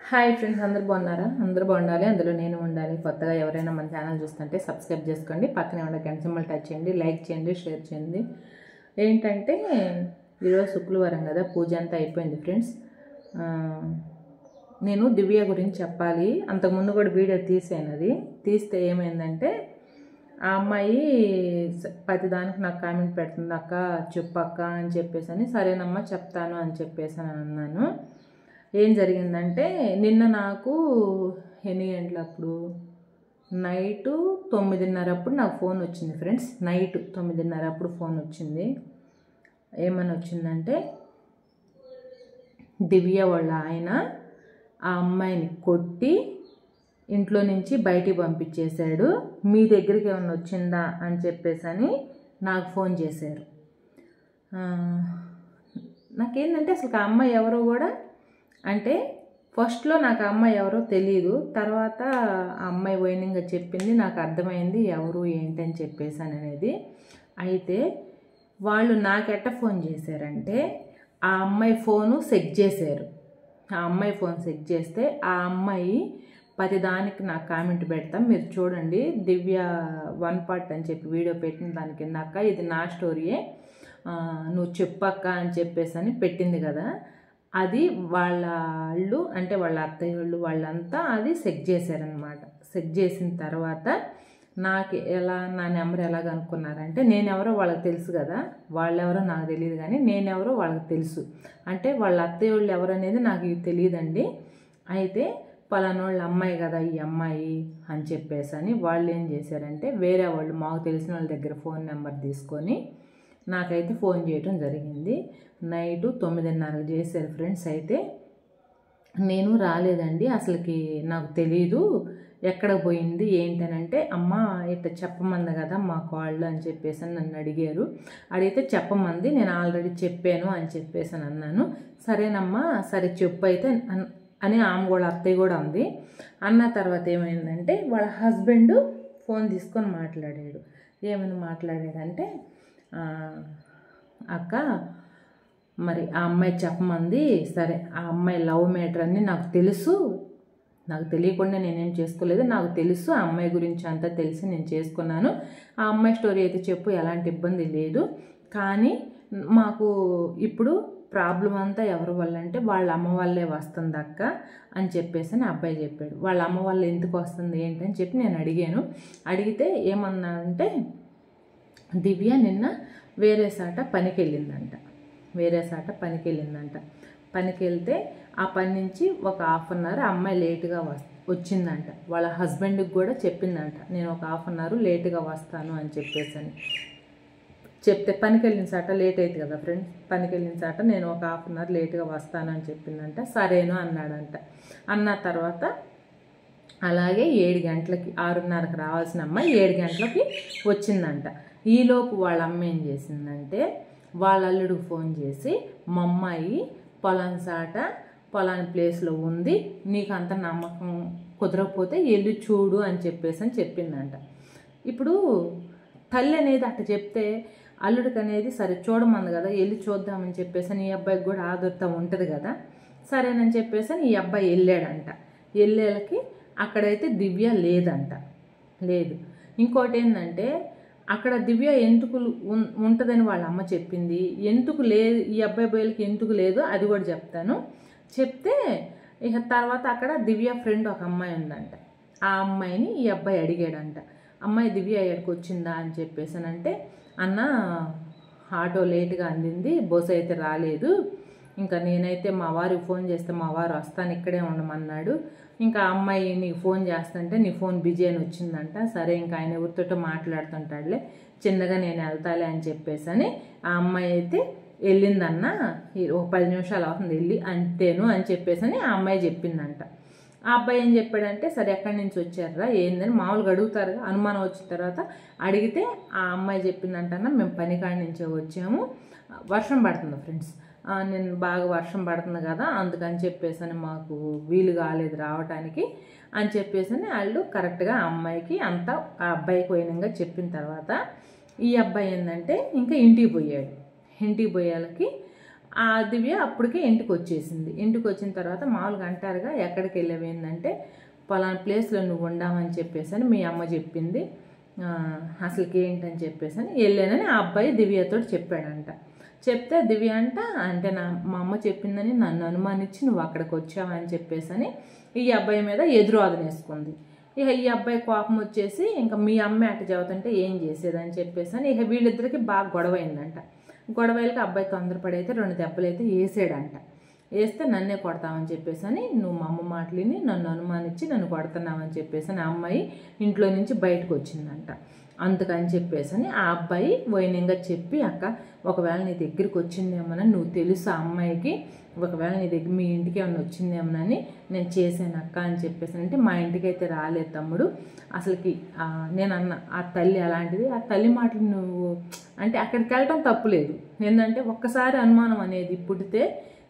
Hi friends, అందరూ బాగున్నారా? అందరూ బాగుండాలి, అందులో నేను ఉండాలి. కొత్తగా ఎవరైనా మన ఛానల్ చూస్తుంటే సబ్స్క్రైబ్ చేసుకోండి, పక్కనే ఉన్న గంట సింబల్ టచ్ చేయండి, లైక్ చేయండి, షేర్ చేయండి. ఏంటంటే ఈరోజు శుక్రవారం కదా, పూజ అంతా అయిపోయింది ఫ్రెండ్స్. నేను దివ్య గురించి చెప్పాలి. అంతకుముందు కూడా వీడియో తీసాను. అది తీస్తే ఏమైందంటే ఆ అమ్మాయి ప్రతిదానికి నాకు కామెంట్ పెడుతుంది, అక్క చెప్పక్క అని చెప్పేసి అని. సరేనమ్మా చెప్తాను అని చెప్పేసి అని అన్నాను. ఏం జరిగిందంటే నిన్న నాకు ఎన్ని గంటలప్పుడు నైటు 9:30 అప్పుడు నాకు ఫోన్ వచ్చింది ఫ్రెండ్స్. నైట్ 9:30 అప్పుడు ఫోన్ వచ్చింది. ఏమని వచ్చిందంటే దివ్య వాళ్ళ ఆయన ఆ అమ్మాయిని కొట్టి ఇంట్లో నుంచి బయటికి పంపించేశాడు, మీ దగ్గరికి ఏమన్నా వచ్చిందా అని చెప్పేసి అని నాకు ఫోన్ చేశారు. నాకేంటంటే అసలు ఆ అమ్మాయి ఎవరో కూడా, అంటే ఫస్ట్లో నాకు ఆ అమ్మాయి ఎవరో తెలియదు. తర్వాత ఆ అమ్మాయి వైనింగ్గా చెప్పింది, నాకు అర్థమైంది ఎవరు ఏంటని చెప్పేసాను అనేది. అయితే వాళ్ళు నాకెట్ట ఫోన్ చేశారంటే ఆ అమ్మాయి ఫోను సెట్ చేశారు. ఆ అమ్మాయి ఫోన్ సెట్ చేస్తే ఆ అమ్మాయి ప్రతిదానికి నాకు కామెంట్ పెడతాం, మీరు చూడండి దివ్య 1 పార్ట్ అని చెప్పి వీడియో పెట్టిన దాని కింద, అక్క ఇది నా స్టోరీయే, నువ్వు చెప్పక్క అని చెప్పేసి అని పెట్టింది కదా. అది వాళ్ళు అంటే వాళ్ళ అత్తయ్య వాళ్ళు వాళ్ళంతా అది సెట్ చేశారనమాట. సెట్ చేసిన తర్వాత నాకు నా నెంబర్ ఎలా కనుక్కున్నారంటే, నేనెవరో వాళ్ళకి తెలుసు కదా, వాళ్ళెవరో నాకు తెలియదు కానీ నేనెవరో వాళ్ళకి తెలుసు. అంటే వాళ్ళ అత్తయ్య వాళ్ళు ఎవరు అనేది నాకు తెలియదండి. అయితే పలానోళ్ళ అమ్మాయి కదా ఈ అమ్మాయి అని చెప్పేసి అని వాళ్ళు ఏం చేశారంటే వేరే వాళ్ళు మాకు తెలిసిన వాళ్ళ దగ్గర ఫోన్ నెంబర్ తీసుకొని నాకైతే ఫోన్ చేయడం జరిగింది. నైటు 9:30 చేశారు ఫ్రెండ్స్. అయితే నేను రాలేదండి, అసలుకి నాకు తెలీదు ఎక్కడ పోయింది ఏంటనంటే, అమ్మ ఇట్లా చెప్పమంది కదా మా కాళ్ళు అని చెప్పేసి నన్ను అడిగారు. అడిగితే చెప్పమంది, నేను ఆల్రెడీ చెప్పాను అని చెప్పేసి అని అన్నాను. సరేనమ్మా సరే చెప్పు అయితే అని ఆమె కూడా అత్తయ్య కూడా ఉంది. అన్న తర్వాత ఏమైందంటే వాళ్ళ హస్బెండ్ ఫోన్ తీసుకొని మాట్లాడాడు. ఏమని మాట్లాడాడంటే, అక్క మరి ఆ అమ్మాయి చెప్పమంది, సరే ఆ అమ్మాయి లవ్ మ్యాటర్ అని నాకు తెలుసు, నాకు తెలియకుండా నేనేం చేసుకోలేదు, నాకు తెలుసు ఆ అమ్మాయి గురించి అంతా తెలిసి నేను చేసుకున్నాను. ఆ అమ్మాయి స్టోరీ అయితే చెప్పు, ఎలాంటి ఇబ్బంది లేదు. కానీ మాకు ఇప్పుడు ప్రాబ్లం అంతా ఎవరి వల్ల అంటే వాళ్ళ అమ్మ వాళ్ళే వస్తుంది అక్క అని చెప్పేసి అని అబ్బాయి చెప్పాడు. వాళ్ళ అమ్మ వాళ్ళు ఎందుకు వస్తుంది ఏంటని చెప్పి నేను అడిగాను. అడిగితే ఏమన్నా అంటే దివ్య నిన్న వేరే సాట పనికి వెళ్ళిందంట. పనికి వెళ్తే ఆ పని నుంచి ఒక 1/2 అవర్ అమ్మాయి లేటుగా వచ్చిందంట. వాళ్ళ హస్బెండ్కి కూడా చెప్పిందంట, నేను ఒక 1/2 అవర్ లేటుగా వస్తాను అని చెప్పేసి అని చెప్తే, పనికి వెళ్ళిన సాట లేట్ అవుతుంది కదా ఫ్రెండ్స్, పనికి వెళ్ళిన సాట నేను ఒక 1/2 అవర్ లేటుగా వస్తాను అని చెప్పిందంట. సరేను అన్నాడంట. అన్న తర్వాత అలాగే 7 గంటలకి 6:30కి రావాల్సిన అమ్మాయి 7 గంటలకి వచ్చిందంట. ఈలోపు వాళ్ళ అమ్మ ఏం చేసిందంటే వాళ్ళ అల్లుడికి ఫోన్ చేసి, మా అమ్మాయి పలాని ప్లేస్లో ఉంది, నీకు అంత నమ్మకం కుదరకపోతే వెళ్ళి చూడు అని చెప్పేసి అని చెప్పిందంట. ఇప్పుడు తల్లి అనేది అట్ట చెప్తే అల్లుడికి అనేది సరే చూడమంది కదా, వెళ్ళి చూద్దామని చెప్పేసి అని ఈ అబ్బాయికి కూడా ఆదుర్త ఉంటుంది కదా. సరేనని చెప్పేసి ఈ అబ్బాయి వెళ్ళాడంట. వెళ్ళేళ్ళకి అక్కడైతే దివ్య లేదు. ఇంకోటి ఏంటంటే అక్కడ దివ్య ఎందుకు ఉంటుందని వాళ్ళ అమ్మ చెప్పింది, ఎందుకు లేదు ఈ అబ్బాయి బయలుకి ఎందుకు లేదు అది కూడా చెప్తాను. చెప్తే ఇక తర్వాత అక్కడ దివ్య ఫ్రెండ్ ఒక అమ్మాయి ఉందంట. ఆ అమ్మాయిని ఈ అబ్బాయి అడిగాడంట, అమ్మాయి దివ్య ఎక్కడికి వచ్చిందా అని చెప్పేసి అంటే, అన్న ఆటో లేటుగా అందింది, బస్సు అయితే రాలేదు, ఇంకా నేనైతే మా వారికి ఫోన్ చేస్తే మా వారు వస్తాను ఇక్కడే ఉండమన్నాడు, ఇంకా అమ్మాయి నీకు ఫోన్ చేస్తుంటే నీ ఫోన్ బిజీ అని వచ్చిందంట, సరే ఇంకా ఆయన ఎవరితోటో మాట్లాడుతుంటాడులే, చిన్నగా నేను వెళ్తాలే అని చెప్పేసి అని ఆ అమ్మాయి అయితే వెళ్ళిందన్న, ఒక 10 నిమిషాలు అవుతుంది వెళ్ళి అంతేను అని చెప్పేసి అని ఆ అమ్మాయి చెప్పిందంట. ఆ అబ్బాయి ఏం చెప్పాడంటే, సరే ఎక్కడి నుంచి వచ్చారా ఏందని మామూలుగా అడుగుతారు, అనుమానం వచ్చిన తర్వాత అడిగితే ఆ అమ్మాయి చెప్పిందంటన్నా, మేము పనికాడి నుంచే వచ్చాము, వర్షం పడుతుంది ఫ్రెండ్స్, నేను బాగా వర్షం పడుతుంది కదా అందుకని చెప్పేసి అని మాకు వీలు కాలేదు రావడానికి అని చెప్పేసి అని వాళ్ళు కరెక్ట్గా ఆ అమ్మాయికి అంతా ఆ అబ్బాయికి పోయినంగా చెప్పిన తర్వాత ఈ అబ్బాయి ఏంటంటే ఇంకా ఇంటికి పోయాడు. ఇంటికి పోయేళ్ళకి ఆ దివ్య అప్పటికే ఇంటికి వచ్చేసింది. ఇంటికి వచ్చిన తర్వాత మామూలుగా అంటారుగా ఎక్కడికి వెళ్ళావు ఏంటంటే పలానా ప్లేస్లో నువ్వు ఉండామని చెప్పేసి మీ అమ్మ చెప్పింది, అసలుకి ఏంటని చెప్పేసి వెళ్ళానని ఆ అబ్బాయి దివ్యతో చెప్పాడంట. చెప్తే దివ్య అంట అంటే మా అమ్మ చెప్పిందని నన్ను అనుమానించి నువ్వు అక్కడికి వచ్చావని చెప్పేసి ఈ అబ్బాయి మీద ఎదురువాదన వేసుకుంది. ఇక ఈ అబ్బాయి కోపం వచ్చేసి ఇంకా మీ అమ్మ అట చదువుతుంటే ఏం చేసేదని చెప్పేసి ఇక వీళ్ళిద్దరికి బాగా గొడవ అయిందంట. గొడవలకి అబ్బాయి తొందరపడైతే 2 దెబ్బలు అయితే వేసాడంట. వేస్తే నన్నే కొడతామని చెప్పేసి నువ్వు మా అమ్మ మాటలిని నన్ను అనుమానించి నన్ను కొడుతున్నావని చెప్పేసి ఆ అమ్మాయి ఇంట్లో నుంచి బయటకు వచ్చిందంట. అందుకని చెప్పేసి ఆ అబ్బాయి వైనంగా చెప్పి అక్క ఒకవేళ నీ దగ్గరికి వచ్చిందేమోనని నువ్వు తెలుసు ఆ అమ్మాయికి, ఒకవేళ నీ దగ్గర మీ ఇంటికి ఏమైనా వచ్చిందేమోనని నేను చేశాను అక్క అని చెప్పేసి అంటే మా ఇంటికి అయితే రాలేదు తమ్ముడు, అసలుకి నేను అన్న ఆ తల్లి అలాంటిది, ఆ తల్లి మాటలు నువ్వు అంటే అక్కడికి వెళ్ళటం తప్పులేదు. ఏంటంటే ఒక్కసారి అనుమానం అనేది పుడితే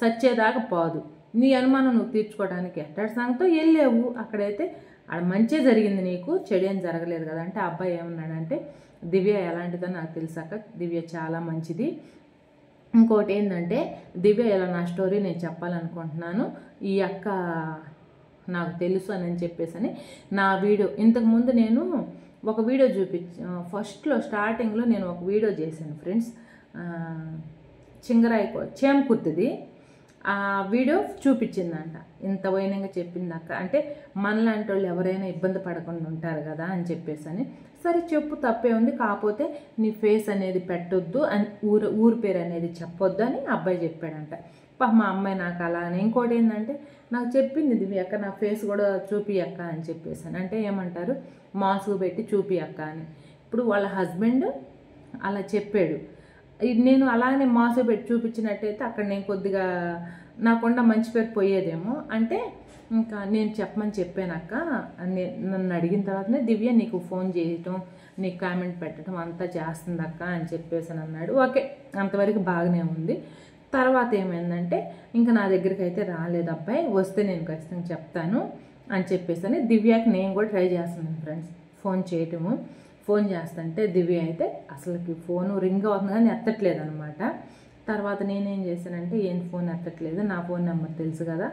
సచ్చేదాకా పోదు. నీ అనుమానం నువ్వు తీర్చుకోవడానికి ఎట్టడి సంగతో వెళ్ళావు, అక్కడైతే ఆడ మంచి జరిగింది నీకు, చెడు ఏం జరగలేదు కదా అంటే ఆ అబ్బాయి ఏమన్నాడంటే దివ్య ఎలాంటిదో నాకు తెలుసాక, దివ్య చాలా మంచిది. ఇంకోటి ఏంటంటే దివ్య ఇలా నా స్టోరీ నేను చెప్పాలనుకుంటున్నాను, ఈ అక్క నాకు తెలుసు అని చెప్పేసి నా వీడియో ఇంతకుముందు నేను ఒక వీడియో ఫస్ట్లో స్టార్టింగ్లో నేను ఒక వీడియో చేశాను ఫ్రెండ్స్, చింగరాయి చేమకుర్తిది. ఆ వీడియో చూపించిందంట, ఇంత వైనంగా చెప్పింది అక్క అంటే మనలాంటి వాళ్ళు ఎవరైనా ఇబ్బంది పడకుండా ఉంటారు కదా అని చెప్పేసి సరే చెప్పు తప్పే ఉంది, కాకపోతే నీ ఫేస్ అనేది పెట్టొద్దు అని ఊరు పేరు అనేది చెప్పొద్దు అని అబ్బాయి చెప్పాడంట. మా అమ్మాయి నాకు అలా అని. ఇంకోటి ఏంటంటే నాకు చెప్పింది దివ్య అక్క నా ఫేస్ కూడా చూపి అక్క అని చెప్పేసి అంటే ఏమంటారు మాస్క్ పెట్టి చూపి అక్క అని. ఇప్పుడు వాళ్ళ హస్బెండ్ అలా చెప్పాడు, నేను అలానే మాస్క్ పెట్టి చూపించినట్టయితే అక్కడ నేను కొద్దిగా నాకుండా మంచి పేరు పోయేదేమో అంటే ఇంకా నేను చెప్పమని చెప్పానక్క, నన్ను అడిగిన తర్వాతనే దివ్య నీకు ఫోన్ చేయటం నీకు కామెంట్ పెట్టడం అంతా చేస్తుంది అక్క అని చెప్పేసి అన్నాడు. ఓకే అంతవరకు బాగానే ఉంది. తర్వాత ఏమైందంటే ఇంకా నా దగ్గరికి అయితే రాలేదు అబ్బాయి, వస్తే నేను ఖచ్చితంగా చెప్తాను అని చెప్పేసి దివ్యకి నేను కూడా ట్రై చేస్తున్నాను ఫ్రెండ్స్ ఫోన్ చేయటము. ఫోన్ చేస్తుంటే దివ్య అయితే అసలుకి ఫోను రింగ్ అవుతుంది కానీ ఎత్తట్లేదు అనమాట. తర్వాత నేనేం చేశానంటే ఏం ఫోన్ ఎత్తట్లేదు, నా ఫోన్ నెంబర్ తెలుసు కదా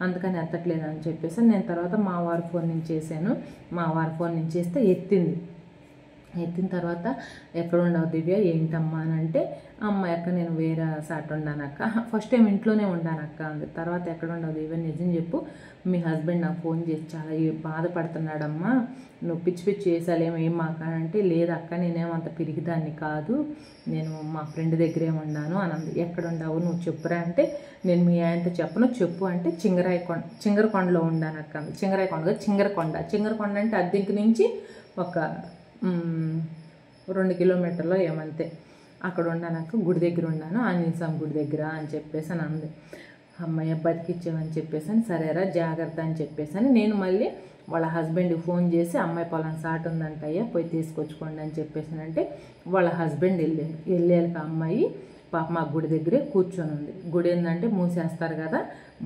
అందుకని ఎత్తట్లేదు అని చెప్పేసి నేను తర్వాత మా వారి ఫోన్ నుంచి చేశాను. మా వారి ఫోన్ నుంచి చేస్తే ఎత్తిన తర్వాత ఎక్కడ ఉండవు దివ్య ఏంటమ్మా అని అంటే అమ్మ అక్క నేను వేరే సాట్ ఉండానక్క, ఫస్ట్ టైం ఇంట్లోనే ఉండానక్క అంది. తర్వాత ఎక్కడ ఉండవు దివ్య నిజం చెప్పు, మీ హస్బెండ్ నాకు ఫోన్ చేసి చాలా బాధపడుతున్నాడమ్మా, నువ్వు పిచ్చి పిచ్చి చేసాలేమో ఏం మాక అంటే లేదక్క నేనేమంత పిరిగిదాన్ని కాదు, నేను మా ఫ్రెండ్ దగ్గరే ఉన్నాను అని అంది. ఎక్కడ ఉండవు నువ్వు చెప్పురా అంటే నేను మీ ఆయనతో చెప్పను చెప్పు అంటే చింగరకొండలో ఉండానక్క అంది. చింగరకొండ అంటే అద్దెంకి నుంచి ఒక 2 కిలోమీటర్లో ఏమంతే అక్కడ ఉన్నానక్క, గుడి దగ్గర ఉన్నాను ఆంజనేయ స్వామి గుడి దగ్గర అని చెప్పేసి అని అంది. అమ్మయ్య బతికిచ్చామని చెప్పేసి సరేరా జాగ్రత్త అని చెప్పేసి నేను మళ్ళీ వాళ్ళ హస్బెండ్కి ఫోన్ చేసి అమ్మాయి పొలం సాట్ ఉందంటయ్యా పోయి తీసుకొచ్చుకోండి అని చెప్పేసి అంటే వాళ్ళ హస్బెండ్ వెళ్ళాక అమ్మాయి పాప మా గుడి దగ్గరే కూర్చొని ఉంది. గుడి ఏంటంటే మూసేస్తారు కదా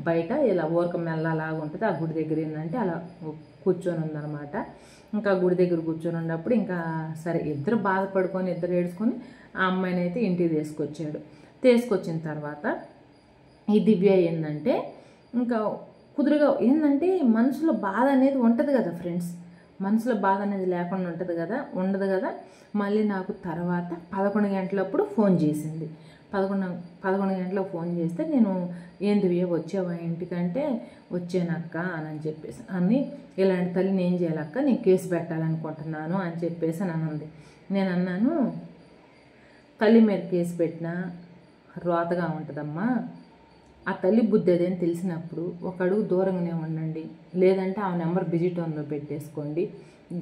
బయట ఇలా ఊరక మెల్లలాగా ఉంటుంది, ఆ గుడి దగ్గర ఏంటంటే అలా కూర్చొని ఉందన్నమాట. ఇంకా గుడి దగ్గర కూర్చొని ఉన్నప్పుడు ఇంకా సరే ఇద్దరు బాధపడుకొని ఇద్దరు ఏడ్చుకొని ఆ అమ్మాయిని అయితే ఇంటికి తీసుకొచ్చిన తర్వాత ఈ దివ్య ఏంటంటే ఇంకా కుదురుగా ఏంటంటే మనసులో బాధ అనేది ఉంటుంది కదా ఫ్రెండ్స్, మనసులో బాధ అనేది లేకుండా ఉండదు కదా. మళ్ళీ నాకు తర్వాత 11 గంటలప్పుడు ఫోన్ చేసింది. 11 గంటలకు ఫోన్ చేస్తే నేను ఏం దివ్య వచ్చావా ఇంటికంటే వచ్చానక్క అని చెప్పేసి ఇలాంటి తల్లిని ఏం చేయాలక్క నేను కేసు పెట్టాలనుకుంటున్నాను అని చెప్పేసి అని అన్నది. నేను అన్నాను తల్లి మీద కేసు పెట్టినా రోతగా ఉంటుందమ్మా, ఆ తల్లి బుద్ధి అదేని తెలిసినప్పుడు ఒక అడుగు దూరంగానే ఉండండి, లేదంటే ఆ నెంబర్ బిజీ టోన్లో పెట్టేసుకోండి,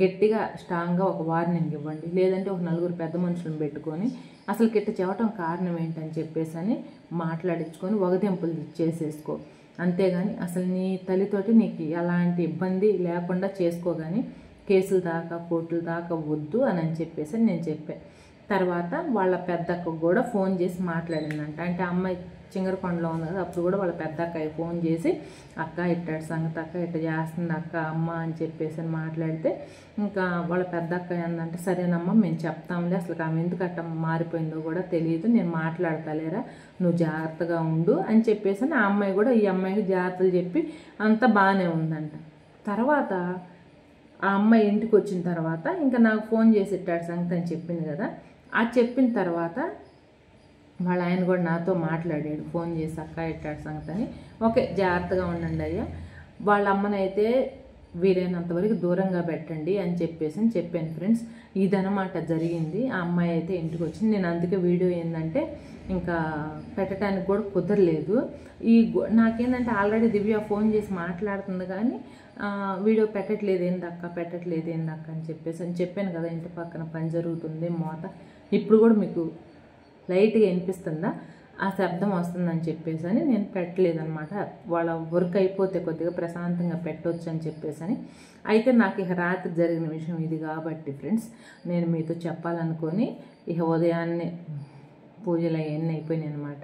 గట్టిగా స్ట్రాంగ్గా ఒక వార్నింగ్ ఇవ్వండి, లేదంటే ఒక 4 పెద్ద మనుషులను పెట్టుకొని అసలు గిట్ట చెప్పటం కారణం ఏంటని చెప్పేసి అని మాట్లాడించుకొని వగదెంపులు చేసేసుకో, అంతేగాని అసలు నీ తల్లితోటి నీకు ఎలాంటి ఇబ్బంది లేకుండా చేసుకోగాని కేసుల దాకా కోర్టుల దాకా వద్దు అని చెప్పేసి నేను చెప్పాను. తర్వాత వాళ్ళ పెద్దక్క కూడా ఫోన్ చేసి మాట్లాడిందంట, అంటే అమ్మాయి చింగరకొండలో ఉంది కదా, అప్పుడు కూడా వాళ్ళ పెద్ద అక్కయ్య ఫోన్ చేసి అక్క ఇట్టాడు సంగతి, అక్క ఇట్ట చేస్తుంది అక్క అమ్మ అని చెప్పేసి అని మాట్లాడితే, ఇంకా వాళ్ళ పెద్ద అక్కయ్య ఏందంటే సరేనమ్మా మేము చెప్తాంలే, అసలు ఆమె ఎందుకు అట్ట మారిపోయిందో కూడా తెలియదు, నేను మాట్లాడతలేరా, నువ్వు జాగ్రత్తగా ఉండు అని చెప్పేసి ఆ అమ్మాయి కూడా ఈ అమ్మాయికి జాగ్రత్తలు చెప్పి అంతా బాగానే ఉందంట. తర్వాత ఆ అమ్మాయి ఇంటికి వచ్చిన తర్వాత ఇంకా నాకు ఫోన్ చేసి ఇట్టాడు సంగతి అని చెప్పింది కదా, ఆ చెప్పిన తర్వాత వాళ్ళ ఆయన కూడా నాతో మాట్లాడాడు ఫోన్ చేసి అక్క ఇట్టాడు సంగతి అని. ఓకే జాగ్రత్తగా ఉండండి అయ్యా, వాళ్ళ అమ్మనైతే వీలైనంత వరకు దూరంగా పెట్టండి అని చెప్పేసి చెప్పాను ఫ్రెండ్స్. ఇదనమాట జరిగింది. ఆ అమ్మాయి అయితే ఇంటికి వచ్చింది. నేను అందుకే వీడియో ఏంటంటే ఇంకా పెట్టడానికి కూడా కుదరలేదు. నాకేంటంటే ఆల్రెడీ దివ్య ఫోన్ చేసి మాట్లాడుతుంది కానీ వీడియో పెట్టట్లేదు ఏందక్క అని చెప్పాను కదా, ఇంటి పక్కన పని జరుగుతుంది మోత. ఇప్పుడు కూడా మీకు లైట్గా వినిపిస్తుందా, ఆ శబ్దం వస్తుందని చెప్పేసి అని నేను పెట్టలేదన్నమాట. వాళ్ళ వర్క్ అయిపోతే కొద్దిగా ప్రశాంతంగా పెట్టవచ్చు అని చెప్పేసి. అయితే నాకు ఇక రాత్రి జరిగిన విషయం ఇది కాబట్టి ఫ్రెండ్స్, నేను మీతో చెప్పాలనుకొని ఇక ఉదయాన్నే పూజలు అవన్నీ అయిపోయినాయి అనమాట.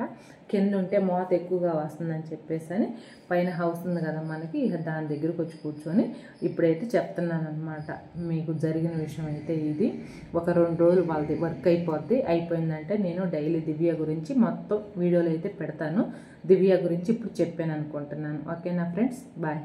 కింద ఉంటే మోత ఎక్కువగా వస్తుందని చెప్పేసి పైన హౌస్ ఉంది కదా మనకి, ఇక దాని దగ్గరకు వచ్చి కూర్చొని ఇప్పుడైతే చెప్తున్నాను అనమాట. మీకు జరిగిన విషయం అయితే ఇది. ఒక 2 రోజులు వాళ్ళది వర్క్ అయిపోయిందంటే నేను డైలీ దివ్య గురించి మొత్తం వీడియోలు అయితే పెడతాను. దివ్య గురించి ఇప్పుడు చెప్పాను అనుకుంటున్నాను. ఓకేనా ఫ్రెండ్స్, బాయ్.